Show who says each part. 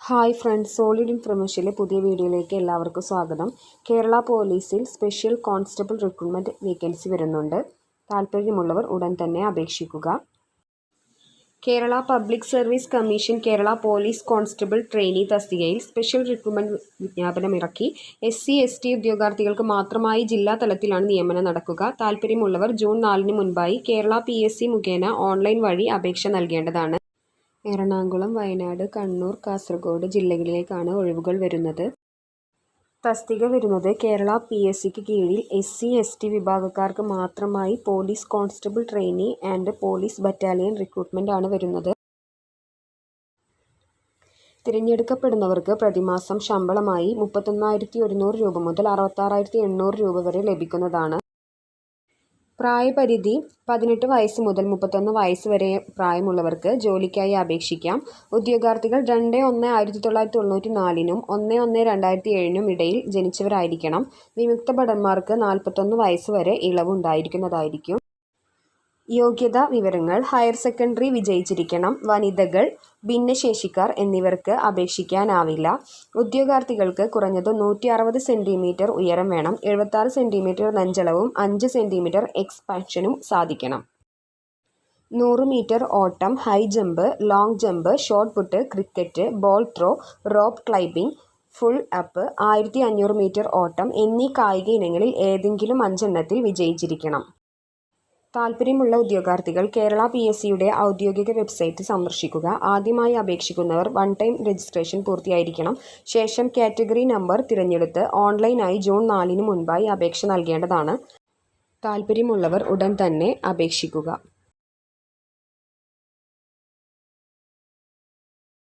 Speaker 1: Hi friends, solid ഇൻഫർമേഷനിലെ പുതിയ വീഡിയോയിലേക്ക് എല്ലാവർക്കും സ്വാഗതം. കേരള പോലീസിൽ സ്പെഷ്യൽ കോൺസ്റ്റബിൾ റിക്രൂട്ട്മെൻറ്റ് വേക്കൻസി വരുന്നുണ്ട്. താല്പര്യമുള്ളവർ ഉടൻ തന്നെ അപേക്ഷിക്കുക. Kerala public service commission Kerala police constable trainee തസ്തികയിൽ സ്പെഷ്യൽ റിക്രൂട്ട്മെൻറ്റ് വിജ്ഞാപനമിറക്കി. SC/ST ഉദ്യോഗാർത്ഥികൾക്ക് മാത്രമായി ജില്ലാ തലത്തിലാണ് നിയമനം നടക്കുക. താല്പര്യമുള്ളവർ ജൂൺ 4 മുൻപായി കേരള PSC മുഖേന ഓൺലൈൻ വഴി അപേക്ഷ നൽകേണ്ടതാണ്. എറണാകുളം, വയനാട്, കണ്ണൂർ, കാസർഗോഡ് ജില്ലകളിലേക്കാണ് ഒഴിവുകൾ വരുന്നത്. തസ്തിക വരുന്നത് കേരള PSCക്ക് കീഴിൽ SC/ST വിഭാഗക്കാർക്ക് മാത്രമായി police constable trainee and police battalion recruitment ആണ് വരുന്നത്. തിരഞ്ഞെടുക്കപ്പെടുന്നവർക്ക് പ്രതിമാസം ശമ്പളമായി 31,100 രൂപ മുതൽ 66,800 രൂപ വരെ ലഭിക്കുന്നതാണ്. പ്രായപരിധി 18 വയസ്സ് മുതൽ 31 വയസ്സ് വരെ പ്രായമുള്ളവർക്ക് ജോലിക്കായി അപേക്ഷിക്കാം. ഉദ്യോഗാർത്ഥികൾ 2/1/1994 1/1/2007 ഇടയിൽ ജനിച്ചവരായിരിക്കണം. വിമുക്ത ഭടന്മാർക്ക് 41 വയസ്സ് വരെ ഇളവ് ഉണ്ടായിരിക്കുന്നതായിരിക്കും. യോഗ്യതാ വിവരങ്ങൾ: ഹയർ സെക്കൻഡറി വിജയിച്ചിരിക്കണം. വനിതകൾ, ഭിന്നശേഷിക്കാർ എന്നിവർക്ക് അപേക്ഷിക്കാനാവില്ല. ഉദ്യോഗാർത്ഥികൾക്ക് കുറഞ്ഞത് 160 സെന്റിമീറ്റർ ഉയരം വേണം. 76 സെന്റിമീറ്റർ നെഞ്ചളവും 5 സെന്റിമീറ്റർ എക്സ്പാൻഷനും സാധിക്കണം. 100 മീറ്റർ ഓട്ടം, high jump, long jump, shot put, cricket, ball throw, rope climbing, pull up, 1500 metre ഓട്ടം എന്നീ കായിക ഇനങ്ങളിൽ ഏതെങ്കിലും 5 എണ്ണത്തിൽ വിജയിച്ചിരിക്കണം. താല്പര്യമുള്ള ഉദ്യോഗാർത്ഥികൾ കേരള PSCയുടെ ഔദ്യോഗിക വെബ്സൈറ്റ് സന്ദർശിക്കുക. ആദ്യമായി അപേക്ഷിക്കുന്നവർ 1 ടൈം രജിസ്ട്രേഷൻ പൂർത്തിയായിരിക്കണം. ശേഷം കാറ്റഗറി നമ്പർ തിരഞ്ഞെടുത്ത് ഓൺലൈനായി ജൂൺ 4 മുൻപായി അപേക്ഷ നൽകേണ്ടതാണ്. താല്പര്യമുള്ളവർ ഉടൻ തന്നെ അപേക്ഷിക്കുക.